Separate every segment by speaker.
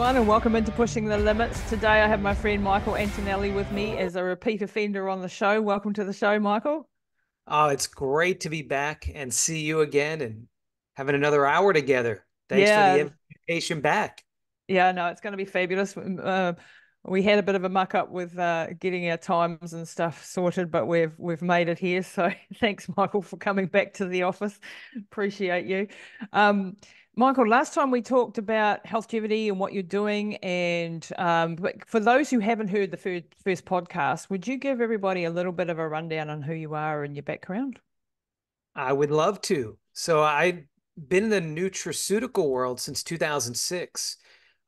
Speaker 1: everyone, and welcome into Pushing the Limits. Today I have my friend Michael Antonelli with me as a repeat offender on the show. Welcome to the show, Michael.
Speaker 2: Oh, it's great to be back and see you again and having another hour together. Thanks for the
Speaker 1: Yeah,
Speaker 2: invitation back.
Speaker 1: yeah, no, it's going to be fabulous. We had a bit of a muck up with getting our times and stuff sorted, but we've made it here. So thanks, Michael, for coming back to the office. Appreciate you. Um, Michael, last time we talked about Healthgevity and what you're doing, and but for those who haven't heard the first podcast, would you give everybody a little bit of a rundown on who you are and your background?
Speaker 2: I would love to. So I've been in the nutraceutical world since 2006.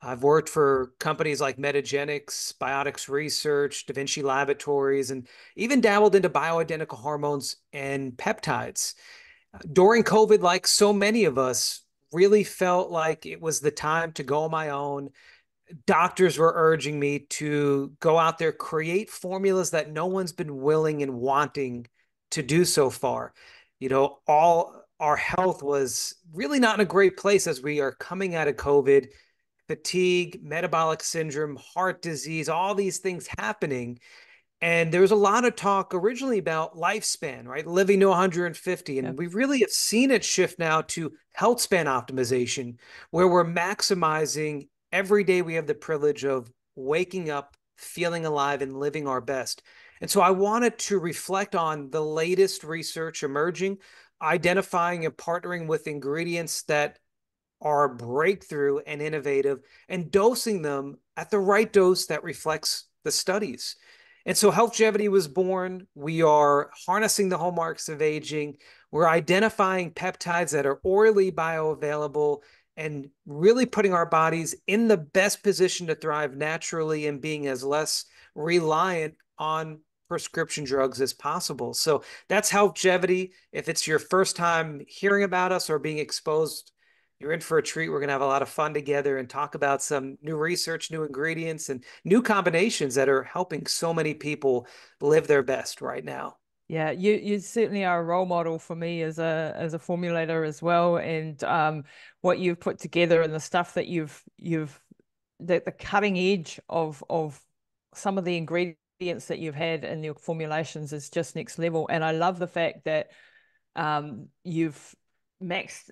Speaker 2: I've worked for companies like Metagenics, Biotics Research, Da Vinci Laboratories, and even dabbled into bioidentical hormones and peptides. During COVID, like so many of us, really felt like it was the time to go on my own. Doctors were urging me to go out there, create formulas that no one's been willing and wanting to do so far. All our health was really not in a great place as we are coming out of COVID, fatigue, metabolic syndrome, heart disease, all these things happening. And there was a lot of talk originally about lifespan, right? Living to 150.
Speaker 1: Yeah.
Speaker 2: And we really have seen it shift now to health span optimization, where we're maximizing every day we have the privilege of waking up, feeling alive, and living our best. And so I wanted to reflect on the latest research emerging, identifying and partnering with ingredients that are breakthrough and innovative, and dosing them at the right dose that reflects the studies. And so Healthgevity was born. We are harnessing the hallmarks of aging. We're identifying peptides that are orally bioavailable and really putting our bodies in the best position to thrive naturally and being as less reliant on prescription drugs as possible. So that's Healthgevity. If it's your first time hearing about us or being exposed, you're in for a treat. We're going to have a lot of fun together and talk about some new research, new ingredients, and new combinations that are helping so many people live their best right now.
Speaker 1: Yeah, you certainly are a role model for me as a formulator as well, and what you've put together and the stuff that you've the cutting edge of some of the ingredients that you've had in your formulations is just next level. And I love the fact that you've maxed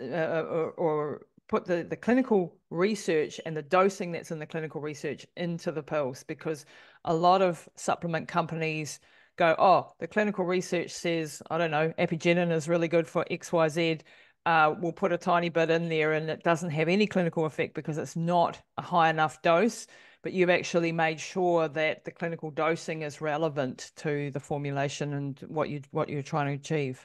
Speaker 1: or put the clinical research and the dosing that's in the clinical research into the pills, because a lot of supplement companies go, oh, the clinical research says, I don't know, apigenin is really good for XYZ. We'll put a tiny bit in there and it doesn't have any clinical effect because it's not a high enough dose. But you've actually made sure that the clinical dosing is relevant to the formulation and what you're trying to achieve.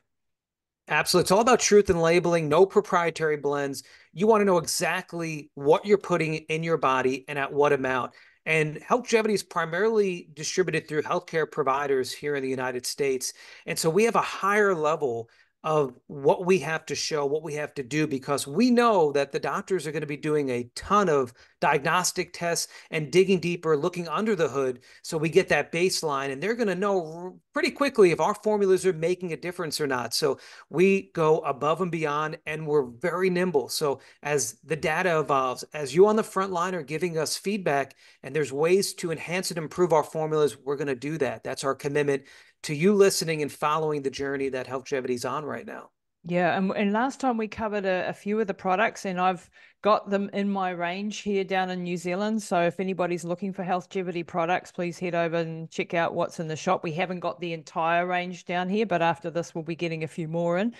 Speaker 2: Absolutely. It's all about truth and labeling, no proprietary blends. You want to know exactly what you're putting in your body and at what amount. And Healthgevity is primarily distributed through healthcare providers here in the United States. And so we have a higher level of what we have to show, what we have to do, because we know that the doctors are going to be doing a ton of diagnostic tests and digging deeper, looking under the hood. So we get that baseline, and they're going to know pretty quickly if our formulas are making a difference or not. So we go above and beyond, and we're very nimble. So as the data evolves, as you on the front line are giving us feedback and there's ways to enhance and improve our formulas, we're going to do that. That's our commitment to you listening and following the journey that Healthgevity is on right now.
Speaker 1: Yeah, and last time we covered a few of the products, and I've got them in my range here down in New Zealand. So if anybody's looking for Healthgevity products, please head over and check out what's in the shop. We haven't got the entire range down here, but after this, we'll be getting a few more in.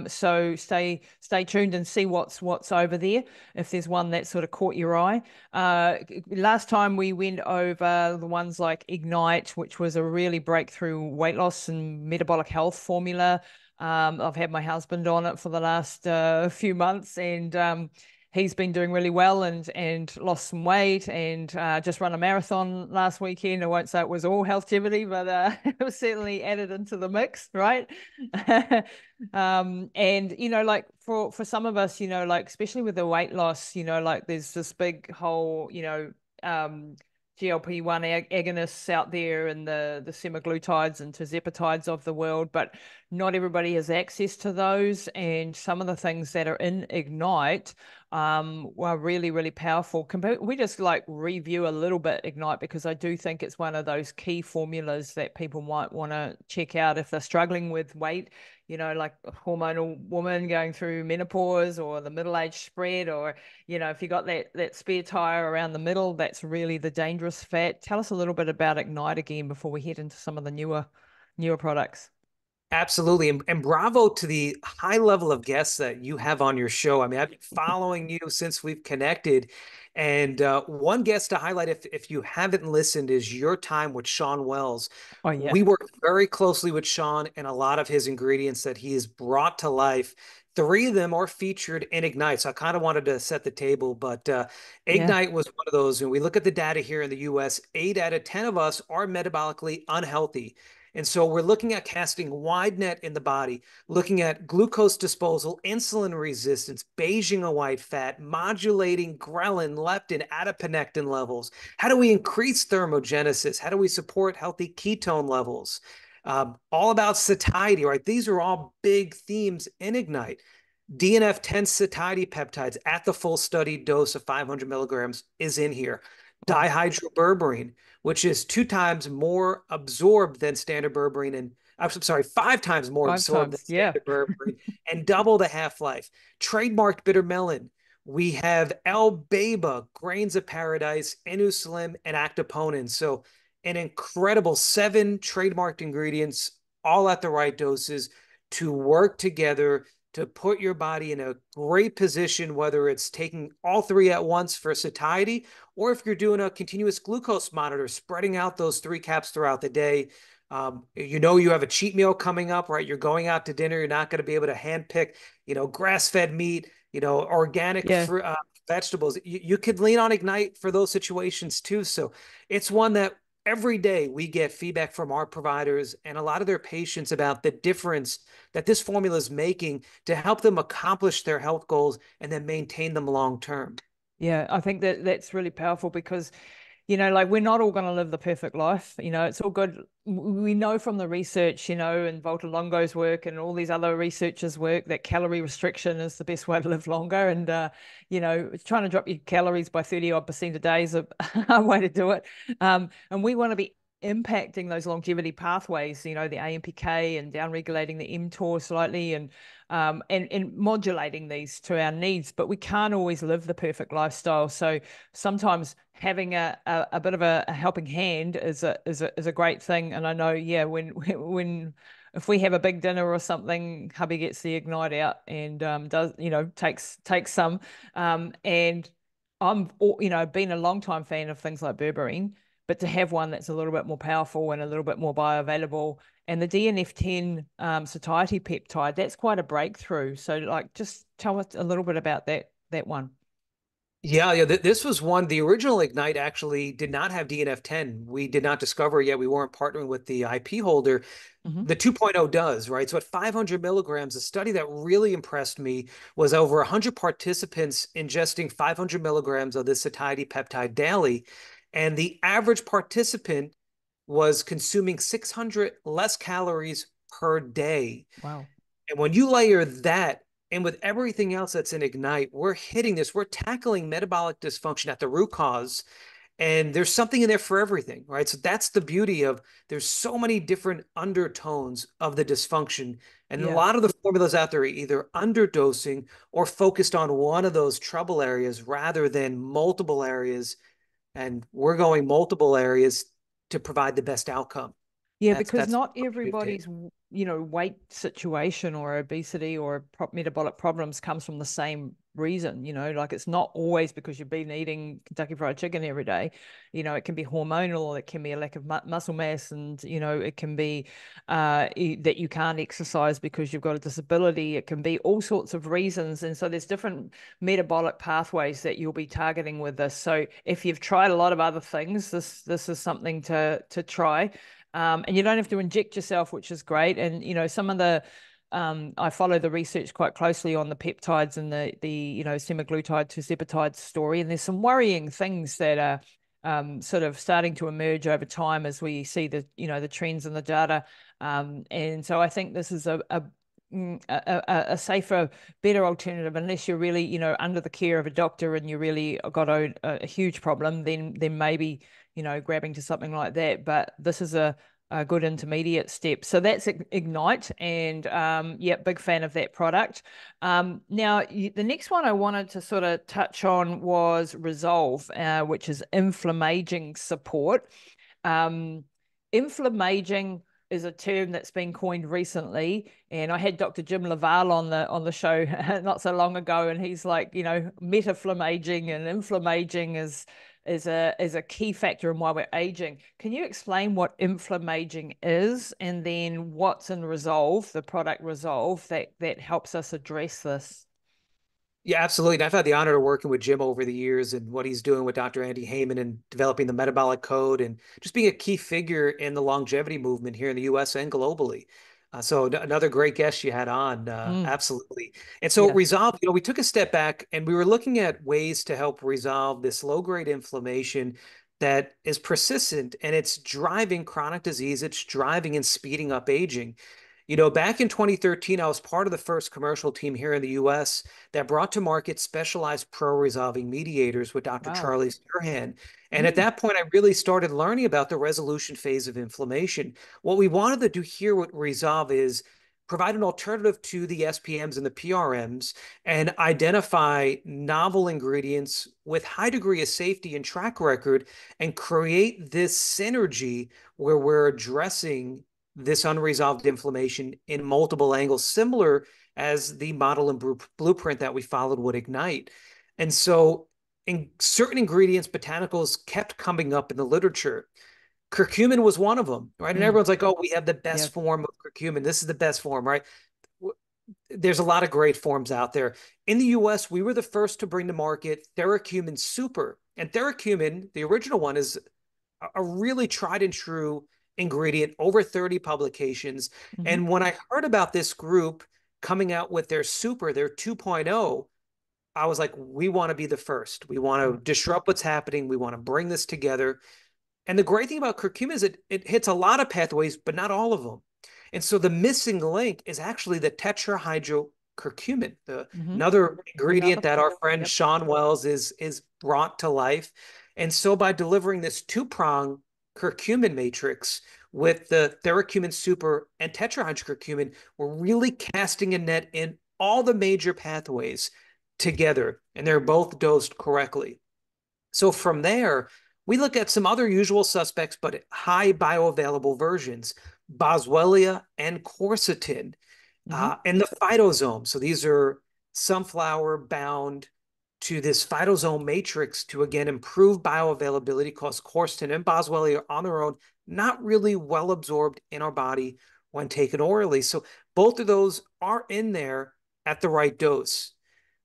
Speaker 1: So stay tuned and see what's over there. If there's one that sort of caught your eye. Last time we went over the ones like Ignite, which was a really breakthrough weight loss and metabolic health formula. I've had my husband on it for the last few months, and he's been doing really well and lost some weight and just run a marathon last weekend. I won't say it was all Healthgevity, but it was certainly added into the mix, right? And like for some of us, like especially with the weight loss, like there's this big whole, GLP-1 agonists out there and the semaglutides and tirzepatides of the world, but not everybody has access to those. And some of the things that are in Ignite were really, really powerful. We just like review a little bit Ignite, because I do think it's one of those key formulas that people might want to check out if they're struggling with weight, like a hormonal woman going through menopause, or the middle-age spread, or, if you got that spare tire around the middle, that's really the dangerous fat. Tell us a little bit about Ignite again before we head into some of the newer products.
Speaker 2: Absolutely. And bravo to the high level of guests that you have on your show. I mean, I've been following you since we've connected. And one guest to highlight, if you haven't listened, is your time with Sean Wells.
Speaker 1: Oh yeah.
Speaker 2: We work very closely with Sean, and a lot of his ingredients that he has brought to life. Three of them are featured in Ignite. So I kind of wanted to set the table, but
Speaker 1: Yeah.
Speaker 2: Ignite was one of those. When we look at the data here in the US, 8 out of 10 of us are metabolically unhealthy. And so we're looking at casting wide net in the body, looking at glucose disposal, insulin resistance, beiging a white fat, modulating ghrelin, leptin, adiponectin levels. How do we increase thermogenesis? How do we support healthy ketone levels? All about satiety, right? These are all big themes in Ignite. DNF10 satiety peptides at the full study dose of 500 milligrams is in here.
Speaker 1: Wow.
Speaker 2: Dihydroberberine, which is 2 times more absorbed than standard berberine, and I'm sorry, 5 times more
Speaker 1: Five
Speaker 2: absorbed than
Speaker 1: times. Yeah.
Speaker 2: standard berberine, and double the half-life. Trademarked bitter melon. We have L-Beba, grains of paradise, Inuslim, and Actoponin. So an incredible 7 trademarked ingredients, all at the right doses to work together to put your body in a great position, whether it's taking all three at once for satiety, or if you're doing a continuous glucose monitor, spreading out those 3 caps throughout the day. You have a cheat meal coming up, right? You're going out to dinner. You're not going to be able to handpick, grass-fed meat, organic
Speaker 1: Yeah.
Speaker 2: vegetables. You could lean on Ignite for those situations too. So it's one that every day we get feedback from our providers and a lot of their patients about the difference that this formula is making to help them accomplish their health goals and then maintain them long term.
Speaker 1: Yeah, I think that's really powerful, because like we're not all going to live the perfect life. It's all good. We know from the research, and Walter Longo's work and all these other researchers' work, that calorie restriction is the best way to live longer. And, trying to drop your calories by 30% a day is a way to do it. And we want to be impacting those longevity pathways, the AMPK, and downregulating the mTOR slightly, and modulating these to our needs. But we can't always live the perfect lifestyle. So sometimes having a bit of a helping hand is a great thing. And I know, yeah, when if we have a big dinner or something, hubby gets the Ignite out and does takes some, and I'm been a long time fan of things like berberine, but to have one that's a little bit more powerful and a little bit more bioavailable, and the DNF10 satiety peptide, that's quite a breakthrough. So, like, just tell us a little bit about that one.
Speaker 2: Yeah. This was one. The original Ignite actually did not have DNF10. We did not discover it yet. We weren't partnering with the IP holder.
Speaker 1: Hmm.
Speaker 2: The 2.0 does, right? So at 500 milligrams, a study that really impressed me was over 100 participants ingesting 500 milligrams of this satiety peptide daily. And the average participant was consuming 600 less calories per day.
Speaker 1: Wow.
Speaker 2: And when you layer that and with everything else that's in Ignite, we're hitting this, we're tackling metabolic dysfunction at the root cause. And there's something in there for everything, right? So that's the beauty of there's so many different undertones of the dysfunction. And a
Speaker 1: Yeah.
Speaker 2: lot of the formulas out there are either underdosing or focused on one of those trouble areas rather than multiple areas. And we're going multiple areas to provide the best outcome.
Speaker 1: Yeah,
Speaker 2: That's
Speaker 1: because
Speaker 2: that's
Speaker 1: not
Speaker 2: what we dictate.
Speaker 1: everybody's, weight situation or obesity or metabolic problems comes from the same reason. Like it's not always because you've been eating Kentucky Fried Chicken every day. It can be hormonal, it can be a lack of muscle mass, and, it can be that you can't exercise because you've got a disability. It can be all sorts of reasons. And so there's different metabolic pathways that you'll be targeting with this. So if you've tried a lot of other things, this is something to try. And you don't have to inject yourself, which is great. And, some of the, I follow the research quite closely on the peptides and the semaglutide to tirzepatide story. And there's some worrying things that are sort of starting to emerge over time as we see the trends in the data. And so I think this is a safer, better alternative, unless you're really, under the care of a doctor and you really got a huge problem, then maybe, grabbing to something like that. But this is a good intermediate step. So that's Ignite, and yeah, big fan of that product. Now, the next one I wanted to sort of touch on was Resolve, which is inflammaging support. Um, Inflammaging is a term that's been coined recently, and I had Dr. Jim Laval on the show not so long ago, and he's like, metaflammaging and inflammaging is a key factor in why we're aging. Can you explain what inflammaging is, and then what's in Resolve, the product Resolve, that helps us address this?
Speaker 2: Yeah, absolutely. And I've had the honor of working with Jim over the years and what he's doing with Dr. Andy Heyman and developing the metabolic code and just being a key figure in the longevity movement here in the US and globally. So another great guest you had on,
Speaker 1: Mm,
Speaker 2: absolutely. And so
Speaker 1: yeah.
Speaker 2: Resolve, we took a step back and we were looking at ways to help resolve this low-grade inflammation that is persistent and it's driving chronic disease, it's driving and speeding up aging. Back in 2013, I was part of the first commercial team here in the US that brought to market specialized pro-resolving mediators with Dr.
Speaker 1: Wow.
Speaker 2: Charlie Sirhan. And at
Speaker 1: Mm,
Speaker 2: that point, I really started learning about the resolution phase of inflammation. What we wanted to do here with Resolve is provide an alternative to the SPMs and the PRMs and identify novel ingredients with high degree of safety and track record and create this synergy where we're addressing this unresolved inflammation in multiple angles, similar as the model and blueprint that we followed would Ignite. And so, in certain ingredients, botanicals kept coming up in the literature. Curcumin was one of them, right? And
Speaker 1: mm,
Speaker 2: everyone's like, oh, we have the
Speaker 1: yeah.
Speaker 2: best form of curcumin. This is the best form, right? There's a lot of great forms out there. In the US, we were the first to bring to market Theracumin Super. And Theracumin, the original one, is a really tried and true ingredient, over 30 publications.
Speaker 1: Hmm.
Speaker 2: And when I heard about this group coming out with their super, their 2.0, I was like, we want to be the first. We want to disrupt what's happening. We want to bring this together. And the great thing about curcumin is it hits a lot of pathways, but not all of them. And so the missing link is actually the tetrahydrocurcumin,
Speaker 1: Hmm.
Speaker 2: another
Speaker 1: Another.
Speaker 2: ingredient that our friend
Speaker 1: Yep.
Speaker 2: Sean Wells is brought to life. And so by delivering this two-prong curcumin matrix with the Theracumin Super and tetrahydrocurcumin, we're really casting a net in all the major pathways together, and they're both dosed correctly. So from there, we look at some other usual suspects, but high bioavailable versions, boswellia and quercetin,
Speaker 1: Hmm.
Speaker 2: and the phytosome. So these are sunflower bound to this phytosome matrix to again improve bioavailability because quercetin and boswellia on their own not really well absorbed in our body when taken orally. So both of those are in there at the right dose.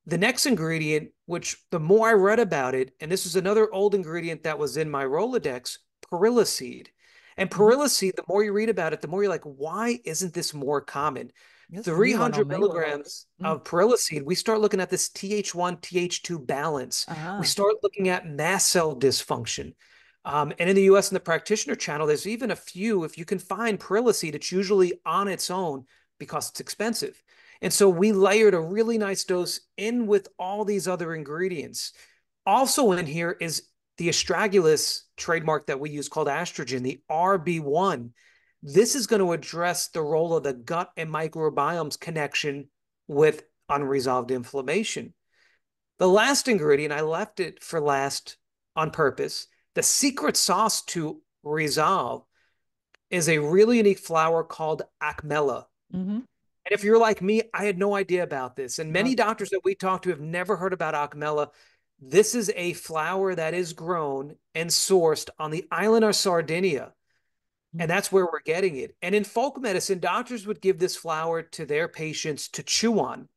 Speaker 2: The next ingredient, which the more I read about it, and this is another old ingredient that was in my Rolodex, perilla seed. And
Speaker 1: Hmm.
Speaker 2: perilla seed, the more you read about it, the more you're like, why isn't this more common?
Speaker 1: That's a new one
Speaker 2: 300
Speaker 1: on me.
Speaker 2: milligrams
Speaker 1: Mm.
Speaker 2: of perilla seed, we start looking at this TH1, TH2 balance. We
Speaker 1: Ah.
Speaker 2: start looking at mast cell dysfunction. And in the US and the practitioner channel, there's even a few, if you can find perilla seed, it's usually on its own because it's expensive. And so we layered a really nice dose in with all these other ingredients. Also in here is the astragalus trademark that we use called estrogen, the RB1. This is going to address the role of the gut and microbiome's connection with unresolved inflammation. The last ingredient, I left it for last on purpose. The secret sauce to resolve is a really unique flower called acmella.
Speaker 1: Hmm.
Speaker 2: And if you're like me, I had no idea about this. And
Speaker 1: No.
Speaker 2: many doctors that we talk to have never heard about acmella. This is a flower that is grown and sourced on the island of Sardinia. And
Speaker 1: Mm.
Speaker 2: that's where we're getting it. And in folk medicine, doctors would give this flower to their patients to chew on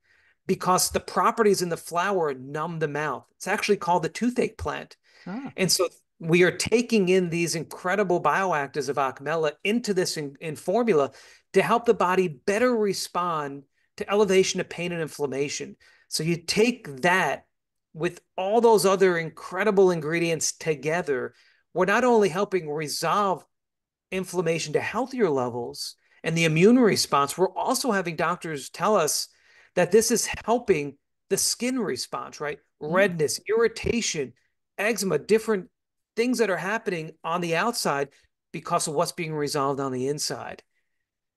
Speaker 2: because the properties in the flower numb the mouth. It's actually called the toothache plant.
Speaker 1: Ah.
Speaker 2: And so we are taking in these incredible bioactives of acmella into this in formula to help the body better respond to elevation of pain and inflammation. So you take that with all those other incredible ingredients together, we're not only helping resolve inflammation to healthier levels and the immune response, we're also having doctors tell us that this is helping the skin response, right?
Speaker 1: Mm.
Speaker 2: Redness, irritation, eczema, different things that are happening on the outside because of what's being resolved on the inside.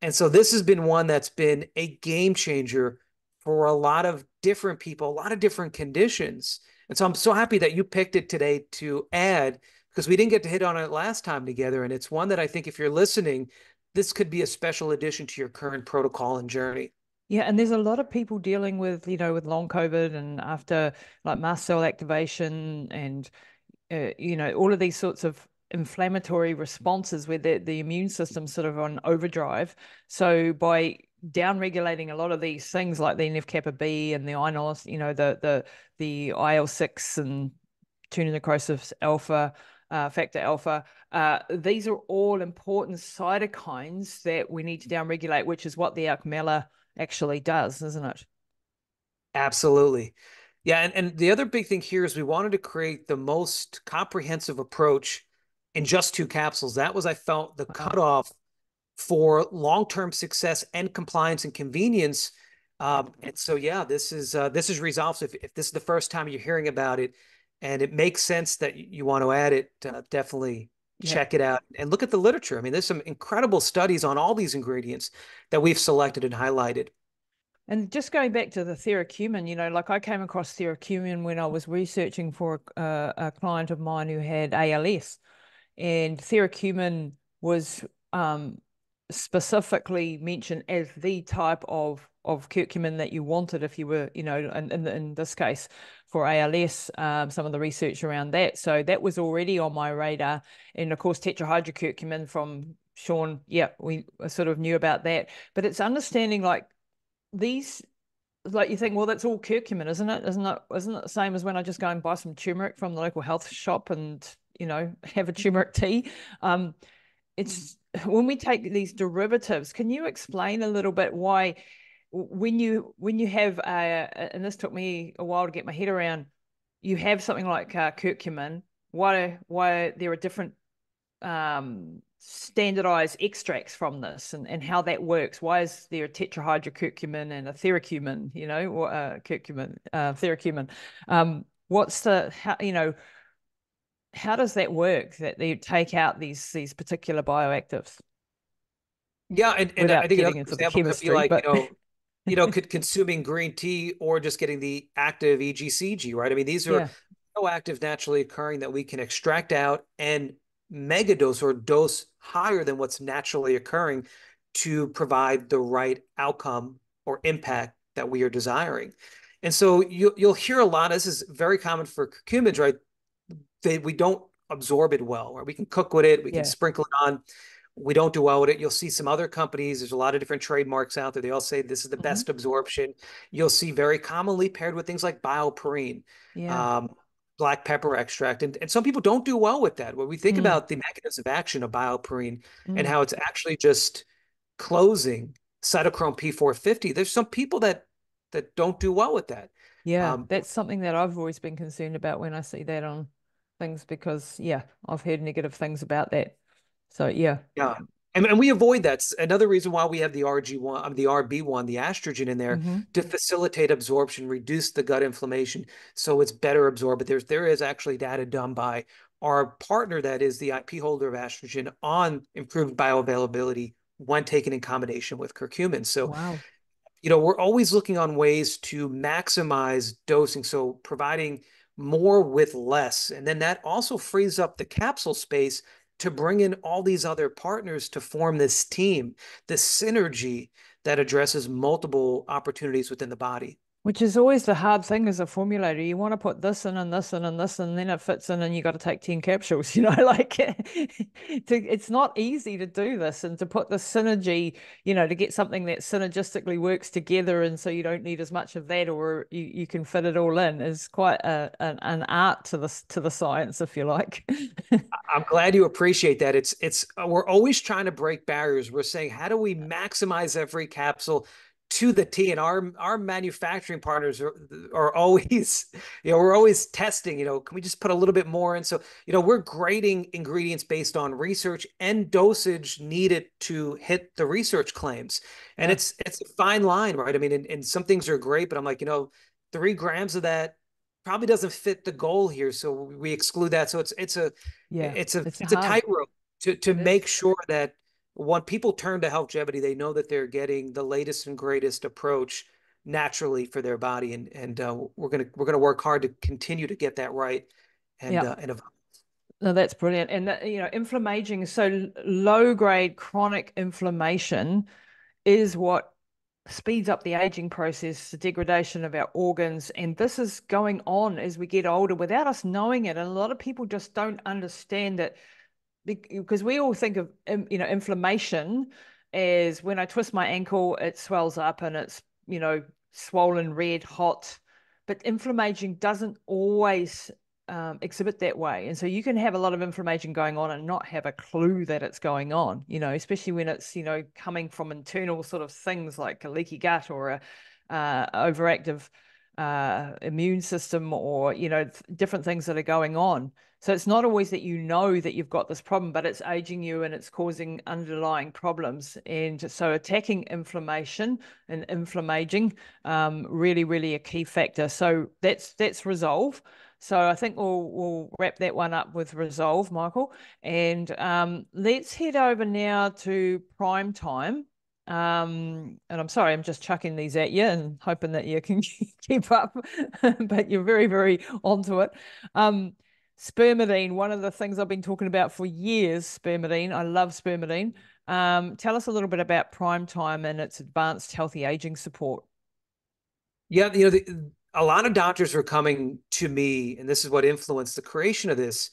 Speaker 2: And so this has been one that's been a game changer for a lot of different people, a lot of different conditions. And so I'm so happy that you picked it today to add, because we didn't get to hit on it last time together. And it's one that I think if you're listening, this could be a special addition to your current protocol and journey.
Speaker 1: Yeah, and there's a lot of people dealing with, with long COVID and after like mast cell activation and all of these sorts of inflammatory responses where the immune system's sort of on overdrive. So by down regulating a lot of these things like the NF-kappa B and the INOS, the IL-6 and tuning necrosis alpha, factor alpha, these are all important cytokines that we need to downregulate, which is what the Alchemella actually does, isn't it?
Speaker 2: Absolutely. Yeah, and the other big thing here is we wanted to create the most comprehensive approach in just two capsules. That was, I felt, the
Speaker 1: Wow.
Speaker 2: cutoff for long-term success and compliance and convenience. And so, yeah, this is resolved. So if this is the first time you're hearing about it, and it makes sense that you want to add it, definitely
Speaker 1: Yeah.
Speaker 2: check it out and look at the literature. I mean, there's some incredible studies on all these ingredients that we've selected and highlighted.
Speaker 1: And just going back to the theracumin, like I came across theracumin when I was researching for a client of mine who had ALS, and theracumin was specifically mentioned as the type of curcumin that you wanted if you were, in this case for ALS, some of the research around that. So that was already on my radar. And of course, tetrahydrocurcumin from Sean, yeah, we sort of knew about that. But it's understanding like these, like you think, well, that's all curcumin, isn't it? Isn't it the same as when I just go and buy some turmeric from the local health shop and have a turmeric tea? It's when we take these derivatives. Can you explain a little bit why, when you have and this took me a while to get my head around, you have something like curcumin. Why there are different standardized extracts from this and how that works. Why is there a tetrahydrocurcumin and a theracumin, or curcumin, theracumin? What's the, how does that work that they take out these particular bioactives
Speaker 2: Yeah, and I
Speaker 1: without
Speaker 2: think another
Speaker 1: getting into the
Speaker 2: example could be
Speaker 1: chemistry?
Speaker 2: like,
Speaker 1: But
Speaker 2: could consuming green tea or just getting the active EGCG, right? I mean, these are
Speaker 1: yeah.
Speaker 2: bioactive naturally occurring that we can extract out and megadose or dose higher than what's naturally occurring to provide the right outcome or impact that we are desiring. And so you'll hear a lot. This is very common for curcumins, right? We don't absorb it well, right? We can cook with it, we can
Speaker 1: Yeah.
Speaker 2: sprinkle it on. We don't do well with it. You'll see some other companies, there's a lot of different trademarks out there. They all say this is the
Speaker 1: Hmm.
Speaker 2: best absorption. You'll see very commonly paired with things like bioperine,
Speaker 1: Yeah.
Speaker 2: um, black pepper extract. And some people don't do well with that. When we think
Speaker 1: Mm.
Speaker 2: about the mechanism of action of bioperine and
Speaker 1: Mm.
Speaker 2: how it's actually just closing cytochrome P450, there's some people that don't do well with that.
Speaker 1: Yeah,
Speaker 2: Um,
Speaker 1: that's something that I've always been concerned about when I see that on things because, yeah, I've heard negative things about that. So, yeah.
Speaker 2: Yeah. And we avoid that. Another reason why we have the RG1, the RB1, the estrogen in there
Speaker 1: Hmm.
Speaker 2: to facilitate absorption, reduce the gut inflammation so it's better absorbed. But there is actually data done by our partner that is the IP holder of estrogen on improved bioavailability when taken in combination with curcumin. So
Speaker 1: Wow.
Speaker 2: we're always looking on ways to maximize dosing. So providing more with less. And then that also frees up the capsule space to bring in all these other partners to form this team, this synergy that addresses multiple opportunities within the body.
Speaker 1: Which is always the hard thing as a formulator. You want to put this in and this in and this, and then it fits in, and you got to take 10 capsules, like it's not easy to do this and to put the synergy, to get something that synergistically works together. And so you don't need as much of that, or you can fit it all in is quite an art to the science, if you like.
Speaker 2: I'm glad you appreciate that. We're always trying to break barriers. We're saying, how do we maximize every capsule to the T. And our manufacturing partners are always, we're always testing, can we just put a little bit more in? So, we're grading ingredients based on research and dosage needed to hit the research claims. And
Speaker 1: Yeah.
Speaker 2: it's a fine line, right? I mean, and some things are great, but I'm like, 3 grams of that probably doesn't fit the goal here. So we exclude that. So it's a
Speaker 1: Yeah.
Speaker 2: it's a
Speaker 1: It's
Speaker 2: it's a
Speaker 1: hard.
Speaker 2: tightrope to
Speaker 1: It is.
Speaker 2: make sure that when people turn to Healthgevity, they know that they're getting the latest and greatest approach naturally for their body, and we're gonna work hard to continue to get that right, and
Speaker 1: Yeah.
Speaker 2: evolve.
Speaker 1: No, that's brilliant. And inflammation, so low grade chronic inflammation is what speeds up the aging process, the degradation of our organs. And this is going on as we get older without us knowing it. And a lot of people just don't understand that, because we all think of inflammation as when I twist my ankle, it swells up and it's swollen, red, hot. But inflammation doesn't always exhibit that way, and so you can have a lot of inflammation going on and not have a clue that it's going on. Especially when it's coming from internal sort of things like a leaky gut or a overactive immune system, or different things that are going on. So it's not always that that you've got this problem, but it's aging you and it's causing underlying problems. And so attacking inflammation and inflammaging, really, really a key factor. So that's resolve. So I think we'll wrap that one up with resolve, Michael. And let's head over now to prime time. And I'm sorry, I'm just chucking these at you and hoping that you can keep up, but you're very, very onto it. Spermidine, one of the things I've been talking about for years, spermidine. I love spermidine. Tell us a little bit about prime time and its advanced healthy aging support.
Speaker 2: Yeah, a lot of doctors were coming to me, and this is what influenced the creation of this.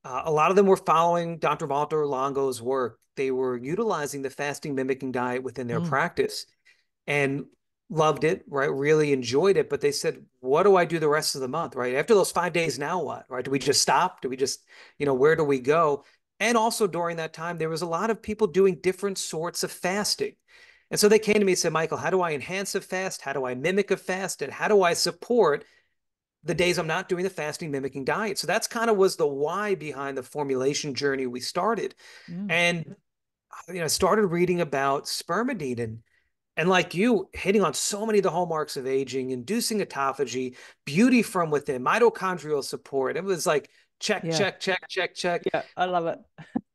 Speaker 2: A lot of them were following Dr. Walter Longo's work. They were utilizing the fasting mimicking diet within their
Speaker 1: Mm,
Speaker 2: practice and loved it, right? Really enjoyed it. But they said, what do I do the rest of the month, right? After those 5 days, now what, right? Do we just stop? Do we just, where do we go? And also during that time, there was a lot of people doing different sorts of fasting. And so they came to me and said, Michael, how do I enhance a fast? How do I mimic a fast? And how do I support the days I'm not doing the fasting mimicking diet? So that's kind of was the why behind the formulation journey we started.
Speaker 1: mm,
Speaker 2: And I started reading about spermidine, and like you, hitting on so many of the hallmarks of aging, inducing autophagy, beauty from within, mitochondrial support. It was like check,
Speaker 1: yeah,
Speaker 2: check, check, check, check.
Speaker 1: yeah, I love it.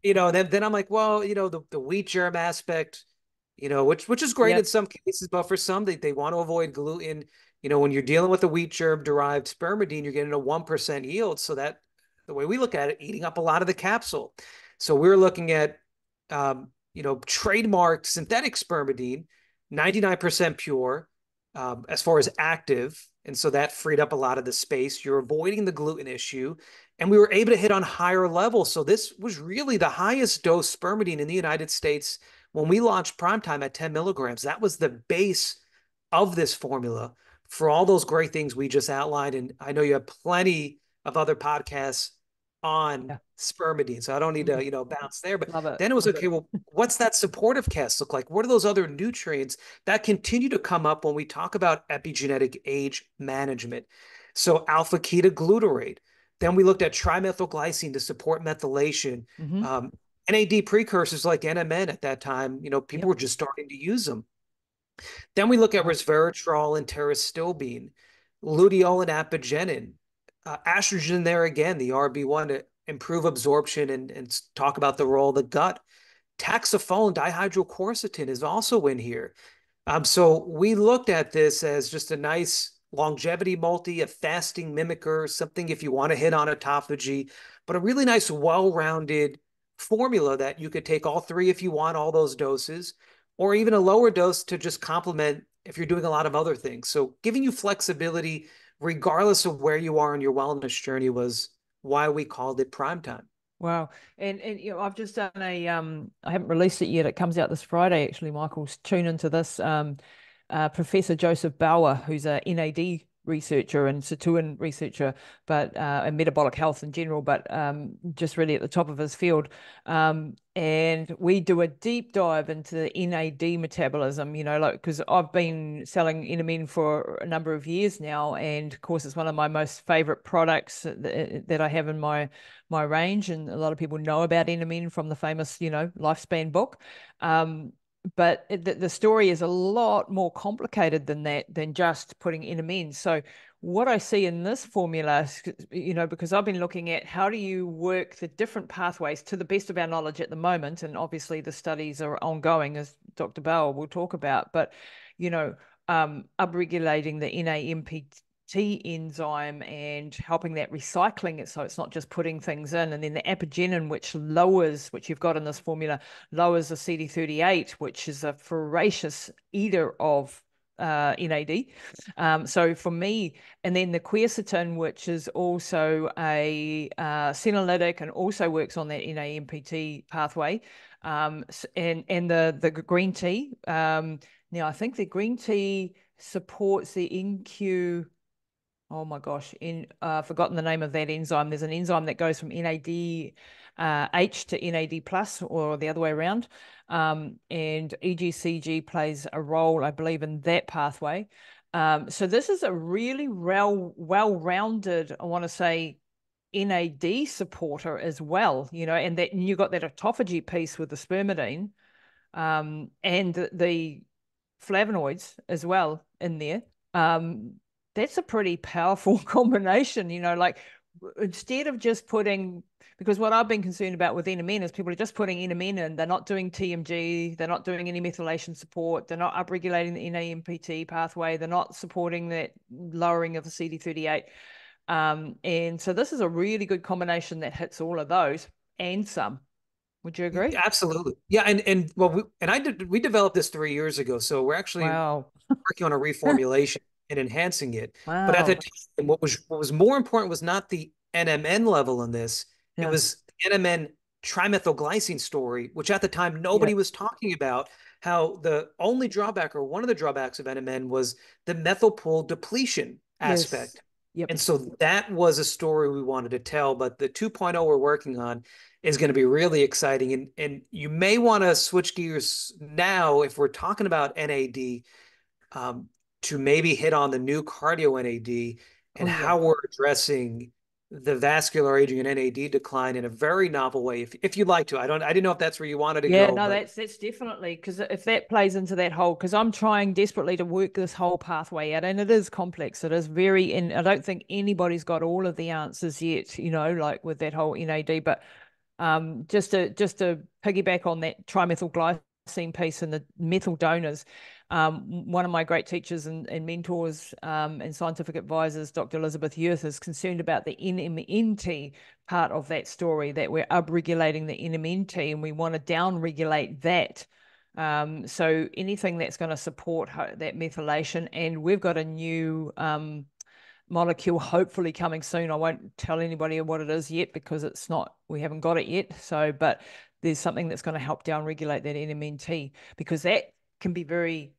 Speaker 2: Then I'm like, well, the wheat germ aspect, which is great
Speaker 1: Yeah,
Speaker 2: in some cases, but for some, they want to avoid gluten. When you're dealing with a wheat germ derived spermidine, you're getting a 1% yield. So that the way we look at it, eating up a lot of the capsule. So we're looking at, trademarked synthetic spermidine, 99% pure, as far as active. And so that freed up a lot of the space. You're avoiding the gluten issue. And we were able to hit on higher levels. So this was really the highest dose spermidine in the United States when we launched Primetime at 10 milligrams. That was the base of this formula for all those great things we just outlined. And I know you have plenty of other podcasts on
Speaker 1: yeah,
Speaker 2: spermidine, so I don't need
Speaker 1: mm,
Speaker 2: to, bounce there. But
Speaker 1: love it.
Speaker 2: then it was okay. Well, what's that supportive cast look like? What are those other nutrients that continue to come up when we talk about epigenetic age management? So alpha ketoglutarate. Then we looked at trimethylglycine to support methylation.
Speaker 1: Mm-hmm.
Speaker 2: NAD precursors like NMN at that time, people
Speaker 1: Yep.
Speaker 2: were just starting to use them. Then we look at
Speaker 1: Wow.
Speaker 2: resveratrol and pterostilbene, luteolin apigenin, estrogen there again, the RB1 to improve absorption and talk about the role of the gut. Taxophone dihydroquercetin is also in here. So we looked at this as just a nice longevity multi, a fasting mimicker, something if you want to hit on autophagy, but a really nice, well-rounded formula that you could take all three if you want all those doses, or even a lower dose to just complement if you're doing a lot of other things. So giving you flexibility regardless of where you are in your wellness journey was why we called it prime time.
Speaker 1: Wow. And I've just done I haven't released it yet. It comes out this Friday, actually, Michael's tune into this. Professor Joseph Bauer, who's a NAD researcher and Situan researcher, but and metabolic health in general, but just really at the top of his field. And we do a deep dive into the NAD metabolism, like because I've been selling NMN for a number of years now, and of course it's one of my most favorite products that I have in my range, and a lot of people know about NMN from the famous, Lifespan book. But the story is a lot more complicated than that, than just putting NMN. So what I see in this formula, because I've been looking at how do you work the different pathways to the best of our knowledge at the moment, and obviously the studies are ongoing, as Dr. Bell will talk about, but upregulating the NAMPT enzyme and helping that recycling it, so it's not just putting things in, and then the apigenin, which you've got in this formula, lowers the CD38, which is a voracious eater of NAD. So for me, and then the quercetin, which is also a senolytic and also works on that NAMPT pathway, and the green tea. Now I think the green tea supports the NQ. Oh my gosh, I've forgotten the name of that enzyme. There's an enzyme that goes from NAD H to NAD plus, or the other way around. And EGCG plays a role, I believe, in that pathway. So this is a really well-rounded, I want to say, NAD supporter as well, and you got that autophagy piece with the spermidine, and the flavonoids as well in there. That's a pretty powerful combination, like instead of just putting, because what I've been concerned about with NMN is people are just putting NMN in, they're not doing TMG, they're not doing any methylation support, they're not upregulating the NAMPT pathway, they're not supporting that lowering of the CD38. And so this is a really good combination that hits all of those and some. Would you agree?
Speaker 2: Absolutely. Yeah, and well, we developed this 3 years ago, so we're actually
Speaker 1: Wow.
Speaker 2: working on a reformulation and enhancing it. But at the
Speaker 1: Wow.
Speaker 2: time, what was more important was not the NMN level in this. It
Speaker 1: Yeah.
Speaker 2: was the NMN trimethylglycine story, which at the time nobody
Speaker 1: Yep.
Speaker 2: was talking about. How the only drawback, or one of the drawbacks of NMN, was the methyl pool depletion
Speaker 1: Yes.
Speaker 2: aspect.
Speaker 1: Yep.
Speaker 2: And so that was a story we wanted to tell. But the 2.0 we're working on is going to be really exciting. And you may want to switch gears now if we're talking about NAD, um, to maybe hit on the new cardio NAD
Speaker 1: Oh
Speaker 2: and
Speaker 1: yeah.
Speaker 2: how we're addressing the vascular aging and NAD decline in a very novel way. If you'd like to, I didn't know if that's where you wanted to
Speaker 1: Yeah,
Speaker 2: go,
Speaker 1: no,
Speaker 2: but
Speaker 1: that's definitely, because if that plays into that whole, because I'm trying desperately to work this whole pathway out, and it is complex. It is very, and I don't think anybody's got all of the answers yet, like with that whole NAD. But just to piggyback on that trimethylglycine piece and the methyl donors, one of my great teachers and mentors, and scientific advisors, Dr. Elizabeth Youth, is concerned about the NMNT part of that story, that we're upregulating the NMNT and we want to downregulate that. So anything that's going to support that methylation, and we've got a new molecule hopefully coming soon. I won't tell anybody what it is yet because we haven't got it yet. So, but there's something that's going to help downregulate that NMNT, because that can be very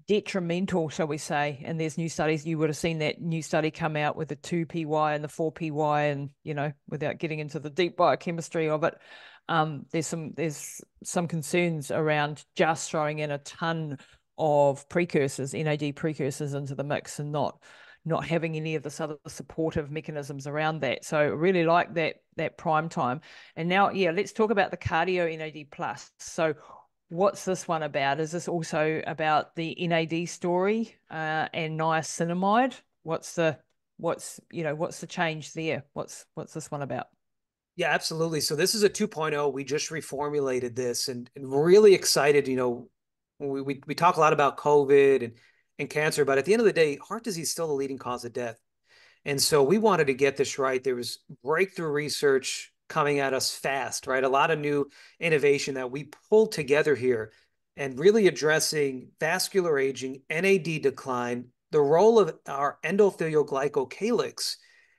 Speaker 1: detrimental, shall we say. And there's new studies. You would have seen that new study come out with the 2PY and the 4PY, and without getting into the deep biochemistry of it, there's some concerns around just throwing in a ton of precursors, NAD precursors, into the mix, and not having any of this other supportive mechanisms around that. So I really like that prime time. And now, yeah, let's talk about the cardio NAD plus. So what's this one about? Is this also about the NAD story and niacinamide? What's the change there? What's this one about?
Speaker 2: yeah, absolutely. So this is a 2.0. We just reformulated this, and we're really excited. We talk a lot about COVID and cancer, but at the end of the day, heart disease is still the leading cause of death. And so we wanted to get this right. There was breakthrough research coming at us fast, right? A lot of new innovation that we pulled together here, and really addressing vascular aging, NAD decline, the role of our endothelial glycocalyx.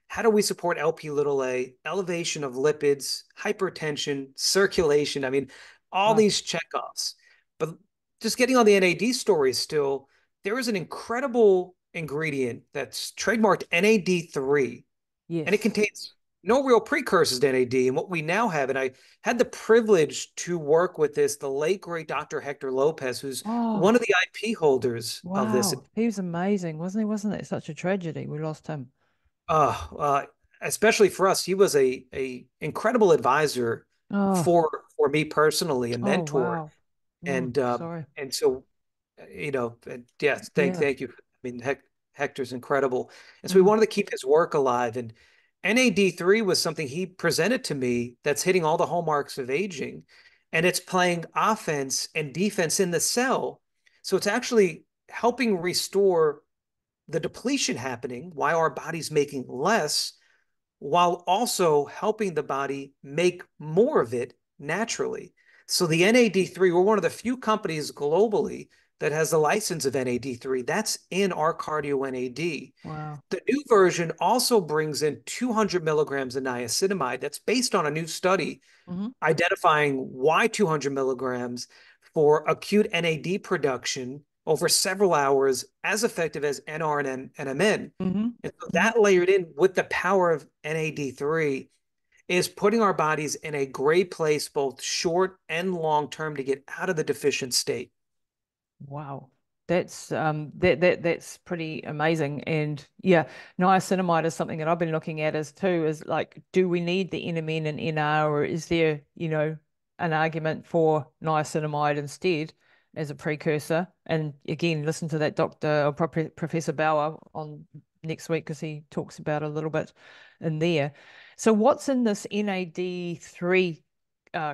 Speaker 2: How do we support LP little a, elevation of lipids, hypertension, circulation? I mean, all
Speaker 1: Wow.
Speaker 2: these checkoffs. But just getting on the NAD story still, there is an incredible ingredient that's trademarked NAD3, and it
Speaker 1: Yes.
Speaker 2: contains no real precursors to NAD. And what we now have, and I had the privilege to work with the late great Dr. Hector Lopez, who's one of
Speaker 1: Oh,
Speaker 2: the IP holders of this.
Speaker 1: wow. He was amazing, wasn't he? Wasn't it such a tragedy? We lost him.
Speaker 2: Uh, uh, Especially for us, he was a incredible advisor
Speaker 1: Oh,
Speaker 2: for me personally, a
Speaker 1: oh,
Speaker 2: mentor,
Speaker 1: wow.
Speaker 2: and
Speaker 1: Sorry.
Speaker 2: so yes,
Speaker 1: Yeah.
Speaker 2: thank you. I mean, Hector's incredible, and so we
Speaker 1: Mm,
Speaker 2: wanted to keep his work alive. And NAD3 was something he presented to me that's hitting all the hallmarks of aging, and it's playing offense and defense in the cell. So it's actually helping restore the depletion happening, why our body's making less, while also helping the body make more of it naturally. So the NAD3, we're one of the few companies globally that has the license of NAD3. That's in our cardio NAD.
Speaker 1: wow.
Speaker 2: The new version also brings in 200 milligrams of niacinamide. That's based on a new study
Speaker 1: Mm-hmm.
Speaker 2: identifying why 200 milligrams for acute NAD production over several hours, as effective as NR and NMN.
Speaker 1: Mm-hmm.
Speaker 2: And so
Speaker 1: Mm-hmm.
Speaker 2: that layered in with the power of NAD3 is putting our bodies in a great place, both short and long term, to get out of the deficient state.
Speaker 1: Wow. That's pretty amazing. And yeah, niacinamide is something that I've been looking at as too, is like, do we need the NMN and NR, or is there, an argument for niacinamide instead as a precursor? And again, listen to that Dr. or Professor Bauer on next week because he talks about a little bit in there. So what's in this NAD3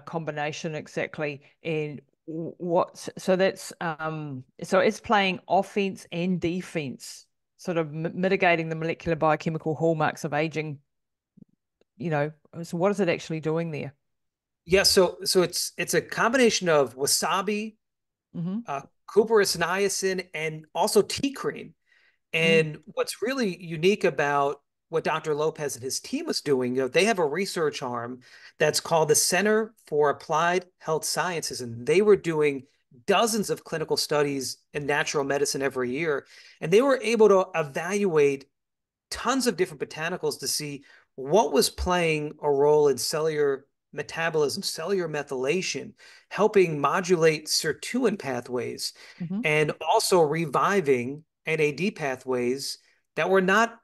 Speaker 1: combination exactly? And what so that's so it's playing offense and defense, sort of mitigating the molecular biochemical hallmarks of aging, so what is it actually doing there?
Speaker 2: Yeah, so it's a combination of wasabi,
Speaker 1: Mm-hmm.
Speaker 2: uh, cuparis niacin, and also tea cream.
Speaker 1: Mm,
Speaker 2: And what's really unique about what Dr. Lopez and his team was doing, they have a research arm that's called the Center for Applied Health Sciences, and they were doing dozens of clinical studies in natural medicine every year, and they were able to evaluate tons of different botanicals to see what was playing a role in cellular metabolism, cellular methylation, helping modulate sirtuin pathways,
Speaker 1: mm-hmm.
Speaker 2: and also reviving NAD pathways that were not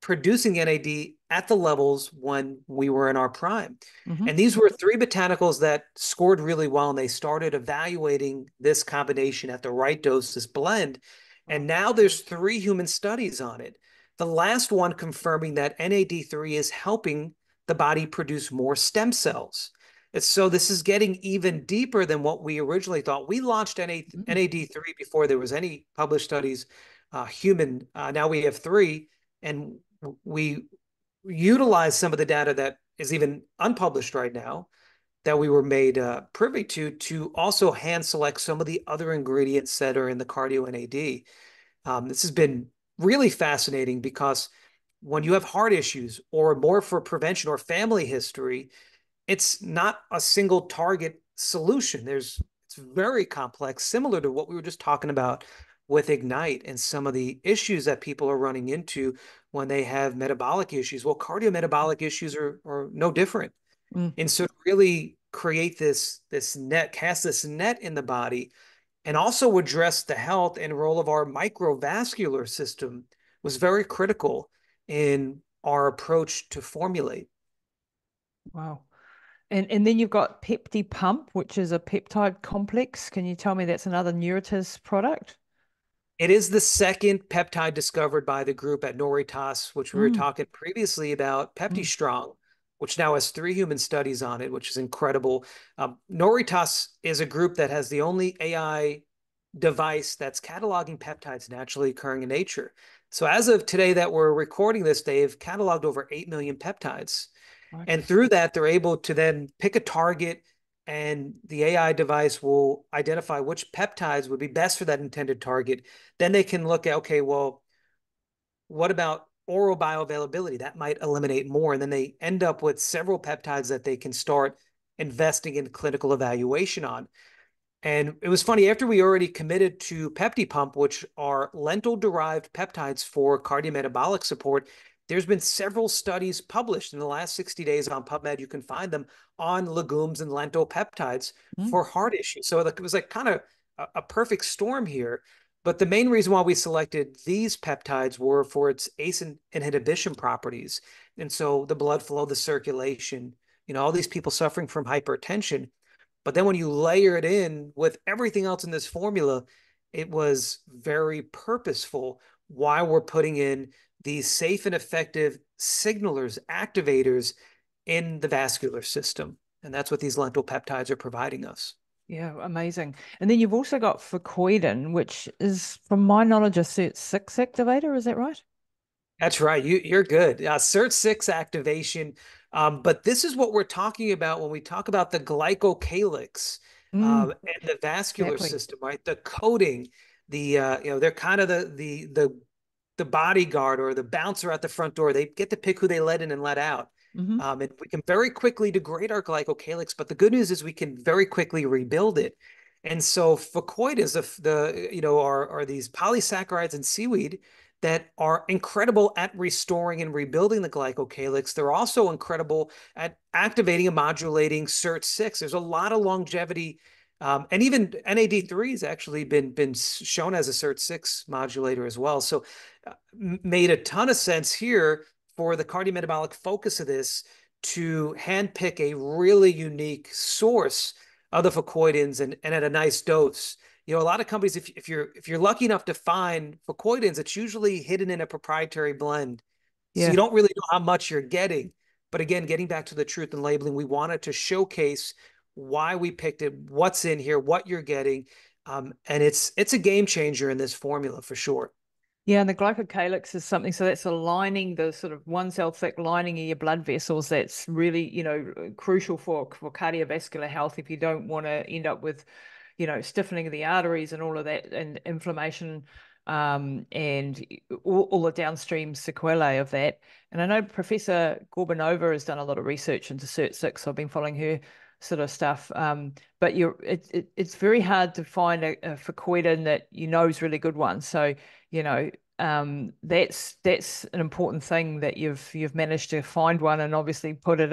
Speaker 2: producing NAD at the levels when we were in our prime.
Speaker 1: Mm-hmm.
Speaker 2: And these were three botanicals that scored really well, and they started evaluating this combination at the right dose, this blend.
Speaker 1: Wow.
Speaker 2: And now there's three human studies on it. The last one confirming that NAD3 is helping the body produce more stem cells. And so this is getting even deeper than what we originally thought. We launched
Speaker 1: Mm,
Speaker 2: NAD3 before there was any published studies, human. Now we have three, and we utilize some of the data that is even unpublished right now that we were made privy to also hand select some of the other ingredients that are in the cardio NAD. This has been really fascinating because when you have heart issues or more for prevention or family history, it's not a single target solution. It's very complex, similar to what we were just talking about with Ignite and some of the issues that people are running into when they have metabolic issues. Well, cardiometabolic issues are no different.
Speaker 1: mm,
Speaker 2: And so to really create this net, cast this net in the body, and also address the health and role of our microvascular system was very critical in our approach to formulate.
Speaker 1: wow. And then you've got Pepti Pump, which is a peptide complex. Can you tell me that's another Nuritas product?
Speaker 2: It is the second peptide discovered by the group at Noritas, which we were
Speaker 1: Mm,
Speaker 2: talking previously about,
Speaker 1: mm,
Speaker 2: PeptiStrong, which now has three human studies on it, which is incredible. Noritas is a group that has the only AI device that's cataloging peptides naturally occurring in nature. So as of today that we're recording this, they've cataloged over 8 million peptides. And
Speaker 1: crikey.
Speaker 2: through that, they're able to then pick a target, and the AI device will identify which peptides would be best for that intended target. Then they can look at, okay, well, what about oral bioavailability? That might eliminate more. And then they end up with several peptides that they can start investing in clinical evaluation on. And it was funny, after we already committed to PeptiPump, which are lentil-derived peptides for cardiometabolic support, there's been several studies published in the last 60 days on PubMed. You can find them on legumes and lentil peptides
Speaker 1: Mm.
Speaker 2: for heart issues. So it was like kind of a perfect storm here. But the main reason why we selected these peptides were for its ACE inhibition properties. And so the blood flow, the circulation, all these people suffering from hypertension. But then when you layer it in with everything else in this formula, it was very purposeful why we're putting in these safe and effective signalers, activators in the vascular system. And that's what these lentil peptides are providing us.
Speaker 1: Yeah, amazing. And then you've also got fucoidin, which is, from my knowledge, a SIRT6 activator. Is that right?
Speaker 2: That's right. You're good. SIRT6 activation. But this is what we're talking about when we talk about the glycocalyx
Speaker 1: Mm,
Speaker 2: and the vascular
Speaker 1: exactly.
Speaker 2: system, right? The coating, they're kind of the bodyguard or the bouncer at the front door. They get to pick who they let in and let out.
Speaker 1: Hmm.
Speaker 2: And we can very quickly degrade our glycocalyx, but the good news is we can very quickly rebuild it. And so fucoid is are these polysaccharides in seaweed that are incredible at restoring and rebuilding the glycocalyx. They're also incredible at activating and modulating SIRT6. There's a lot of longevity, and even NAD3 has actually been shown as a SIRT6 modulator as well. So made a ton of sense here for the cardiometabolic focus of this to handpick a really unique source of the fucoidins and at a nice dose. A lot of companies, if you're lucky enough to find fucoidins, it's usually hidden in a proprietary blend. So you
Speaker 1: Yeah.
Speaker 2: don't really know how much you're getting. But again, getting back to the truth in labeling, we wanted to showcase why we picked it, what's in here, what you're getting. And it's a game changer in this formula for sure.
Speaker 1: Yeah, and the glycocalyx is something, so that's aligning the sort of one cell thick lining of your blood vessels. That's really, crucial for cardiovascular health if you don't want to end up with, stiffening of the arteries and all of that and inflammation, and all the downstream sequelae of that. And I know Professor Gorbanova has done a lot of research into SIRT6, so I've been following her sort of stuff. But it's very hard to find a fucoidin that is really good one. So that's an important thing that you've managed to find one and obviously put it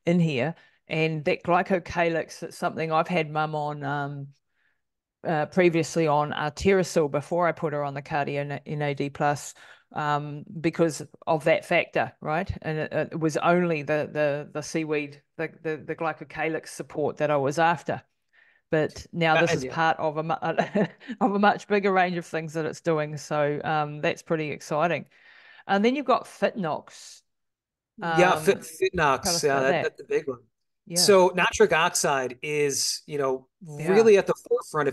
Speaker 1: in here. And that glycocalyx, it's something I've had mum on previously on Arterisol before I put her on the cardio NAD plus, because of that factor, right? And it was only the seaweed, the glycocalyx support that I was after. But now this
Speaker 2: And
Speaker 1: is
Speaker 2: yeah,
Speaker 1: part of of a much bigger range of things that it's doing. So that's pretty exciting. And then you've got Fitnox.
Speaker 2: yeah,
Speaker 1: Um, Tell
Speaker 2: Fitnox,
Speaker 1: us about that.
Speaker 2: that's the big one.
Speaker 1: Yeah.
Speaker 2: So nitric oxide is,
Speaker 1: Yeah.
Speaker 2: really at the forefront.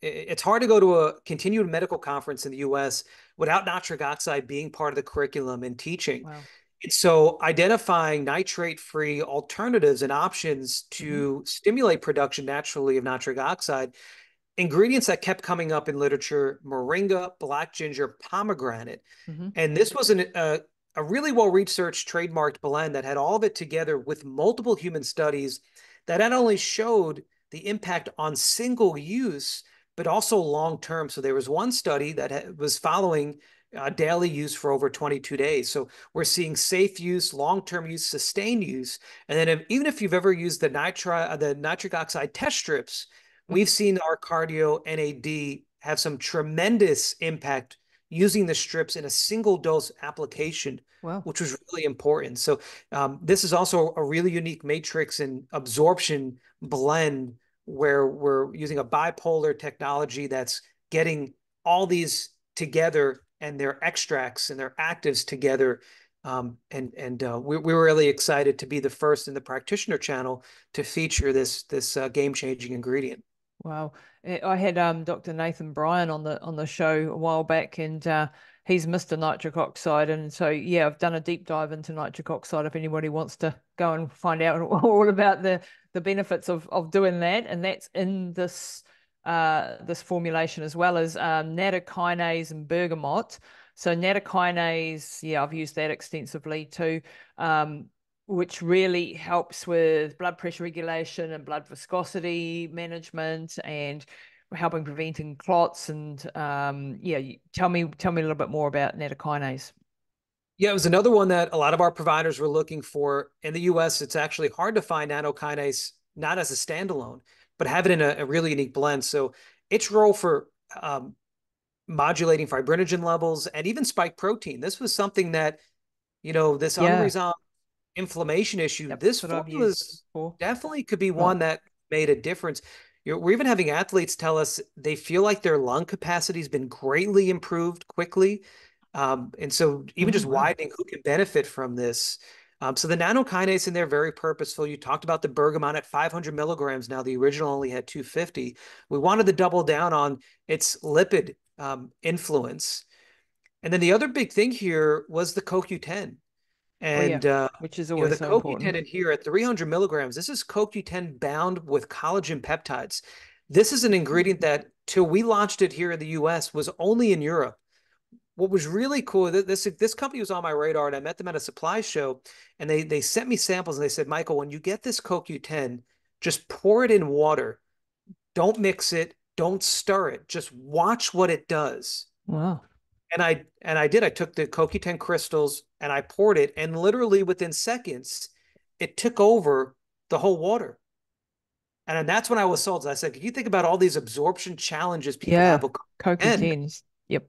Speaker 2: It's hard to go to a continued medical conference in the US without nitric oxide being part of the curriculum and teaching.
Speaker 1: Wow.
Speaker 2: And so identifying nitrate-free alternatives and options
Speaker 1: Hmm.
Speaker 2: to stimulate production naturally of nitric oxide, ingredients that kept coming up in literature: moringa, black ginger, pomegranate.
Speaker 1: Hmm.
Speaker 2: And this was a really well-researched trademarked blend that had all of it together with multiple human studies that not only showed the impact on single use, but also long-term. So there was one study that was following daily use for over 22 days. So we're seeing safe use, long-term use, sustained use. And then even if you've ever used the nitric oxide test strips, we've seen our cardio NAD have some tremendous impact using the strips in a single dose application,
Speaker 1: Wow.
Speaker 2: which was really important. So this is also a really unique matrix and absorption blend where we're using a bipolar technology that's getting all these together and their extracts and their actives together. We were really excited to be the first in the practitioner channel to feature this game-changing ingredient.
Speaker 1: Wow. I had Dr. Nathan Bryan on the show a while back, and he's Mr. Nitric Oxide. And so yeah, I've done a deep dive into nitric oxide if anybody wants to go and find out all about the benefits of doing that. And that's in this formulation, as well as nattokinase and bergamot. So nattokinase, yeah, I've used that extensively too. which really helps with blood pressure regulation and blood viscosity management and helping preventing clots. And yeah, tell me a little bit more about nattokinase.
Speaker 2: Yeah, it was another one that a lot of our providers were looking for. In the US, it's actually hard to find nattokinase, not as a standalone, but have it in a really unique blend. So its role for modulating fibrinogen levels and even spike protein. This was something that, this
Speaker 1: Yeah,
Speaker 2: unresolved inflammation issue,
Speaker 1: yep,
Speaker 2: this
Speaker 1: that's what I've
Speaker 2: formula
Speaker 1: used for.
Speaker 2: definitely could be
Speaker 1: Oh.
Speaker 2: one that made a difference. We're even having athletes tell us they feel like their lung capacity has been greatly improved quickly. And so even
Speaker 1: Oh,
Speaker 2: just
Speaker 1: wow.
Speaker 2: widening who can benefit from this. So the nanokinase in there, very purposeful. You talked about the bergamot at 500 milligrams. Now the original only had 250. We wanted to double down on its lipid influence. And then the other big thing here was the CoQ10.
Speaker 1: Oh, yeah,
Speaker 2: And
Speaker 1: which is always
Speaker 2: the
Speaker 1: so
Speaker 2: CoQ10
Speaker 1: important.
Speaker 2: in here at 300 milligrams, this is CoQ10 bound with collagen peptides. This is an ingredient that, till we launched it here in the US, was only in Europe. What was really cool, this company was on my radar, and I met them at a supply show, and they sent me samples, and they said, Michael, when you get this CoQ10, just pour it in water. Don't mix it. Don't stir it. Just watch what it does.
Speaker 1: Wow.
Speaker 2: And I did. I took the CoQ10 crystals and I poured it, and literally within seconds, it took over the whole water. And then that's when I was sold. I said, "Can you think about all these absorption challenges people have
Speaker 1: Yeah,
Speaker 2: with CoQ10?"
Speaker 1: CoQ10s. Yep,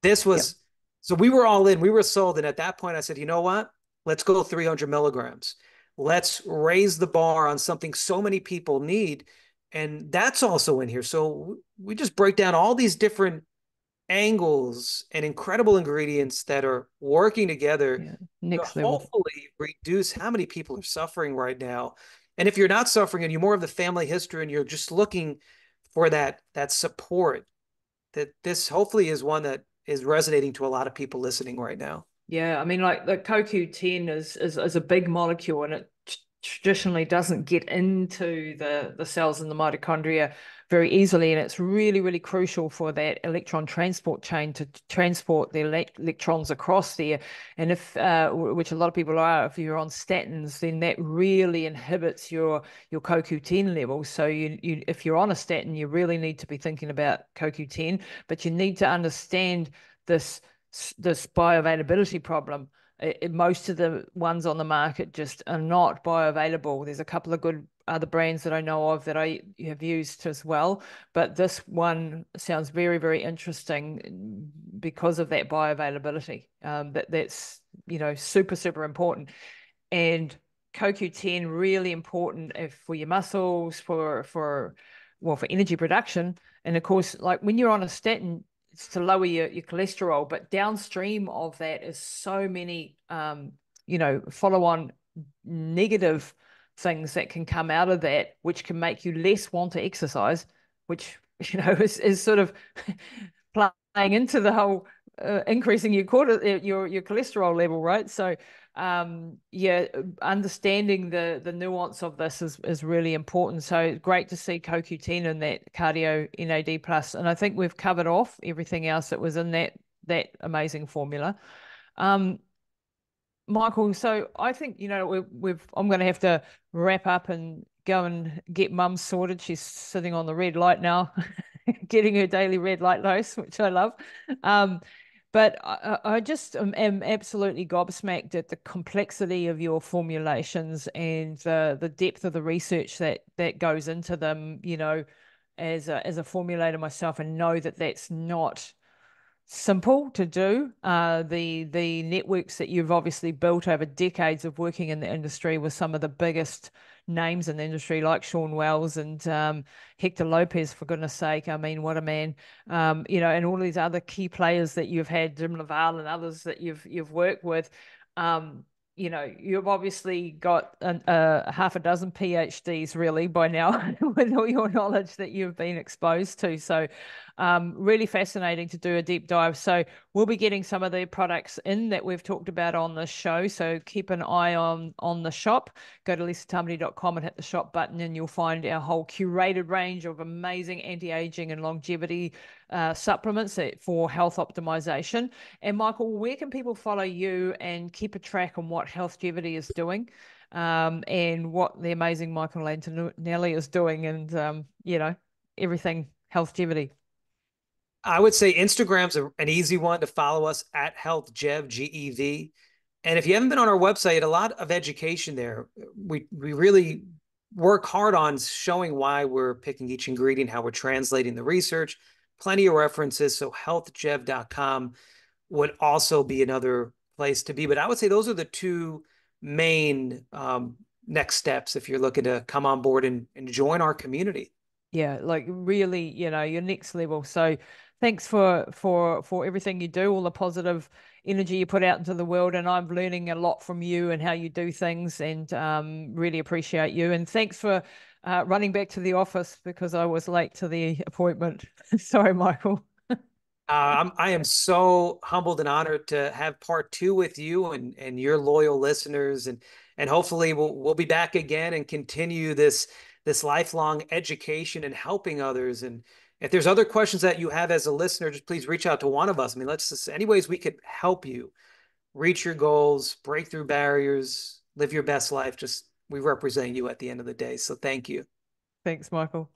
Speaker 2: This
Speaker 1: yep.
Speaker 2: was so we were all in. We were sold, and at that point, I said, "You know what? Let's go 300 milligrams. Let's raise the bar on something so many people need." And that's also in here. So we just break down all these different angles and incredible ingredients that are working together
Speaker 1: Yeah,
Speaker 2: to
Speaker 1: next level.
Speaker 2: hopefully reduce how many people are suffering right now. And if you're not suffering and you're more of the family history and you're just looking for that support, that this hopefully is one that is resonating to a lot of people listening right now.
Speaker 1: Yeah, I mean, like the CoQ10 is a big molecule, and it traditionally doesn't get into the cells in the mitochondria very easily, and it's really, really crucial for that electron transport chain to transport the electrons across there. And if which a lot of people are, if you're on statins, then that really inhibits your CoQ10 levels. So you if you're on a statin, you really need to be thinking about CoQ10, but you need to understand this this bioavailability problem. Most of the ones on the market just are not bioavailable. There's a couple of good other brands that I know of that I have used as well, but this one sounds very, very interesting because of that bioavailability. That's super, super important. And CoQ10 really important if for your muscles, for energy production. And of course, like when you're on a statin, it's to lower your cholesterol, but downstream of that is so many follow on negative things that can come out of that, which can make you less want to exercise, which is sort of playing into the whole increasing your cholesterol level, right? So yeah, understanding the nuance of this is really important. So great to see CoQ10 in that cardio NAD plus, and I think we've covered off everything else that was in that amazing formula. Um, Michael, so I think I'm going to have to wrap up and go and get Mum sorted. She's sitting on the red light now, getting her daily red light dose, which I love. Um, but I just am absolutely gobsmacked at the complexity of your formulations and the depth of the research that goes into them. As a formulator myself, and know that that's not simple to do. The networks that you've obviously built over decades of working in the industry with some of the biggest names in the industry, like Sean Wells and Hector Lopez, for goodness sake. I mean, what a man! And all these other key players that you've had, Jim Laval and others that you've worked with. Um, you've obviously got a half a dozen PhDs really by now with all your knowledge that you've been exposed to. So really fascinating to do a deep dive. So we'll be getting some of the products in that we've talked about on the show. So keep an eye on the shop. Go to lisatamati.com and hit the shop button, and you'll find our whole curated range of amazing anti-aging and longevity supplements for health optimization. And Michael, where can people follow you and keep a track on what Healthgevity is doing, and what the amazing Michael Antonelli is doing, and everything Healthgevity?
Speaker 2: I would say Instagram's an easy one to follow us at HealthGev, GEV. And if you haven't been on our website, a lot of education there. We really work hard on showing why we're picking each ingredient, how we're translating the research, plenty of references. So healthgev.com would also be another place to be. But I would say those are the two main next steps if you're looking to come on board and join our community.
Speaker 1: Yeah, like really, your next level. So thanks for everything you do, all the positive energy you put out into the world. And I'm learning a lot from you and how you do things, and really appreciate you. And thanks for running back to the office because I was late to the appointment. Sorry, Michael.
Speaker 2: I am so humbled and honored to have part two with you and your loyal listeners, and hopefully we'll be back again and continue this lifelong education and helping others. And if there's other questions that you have as a listener, just please reach out to one of us. I mean, let's just any ways we could help you reach your goals, break through barriers, live your best life. Just we represent you at the end of the day. So thank you.
Speaker 1: Thanks, Michael.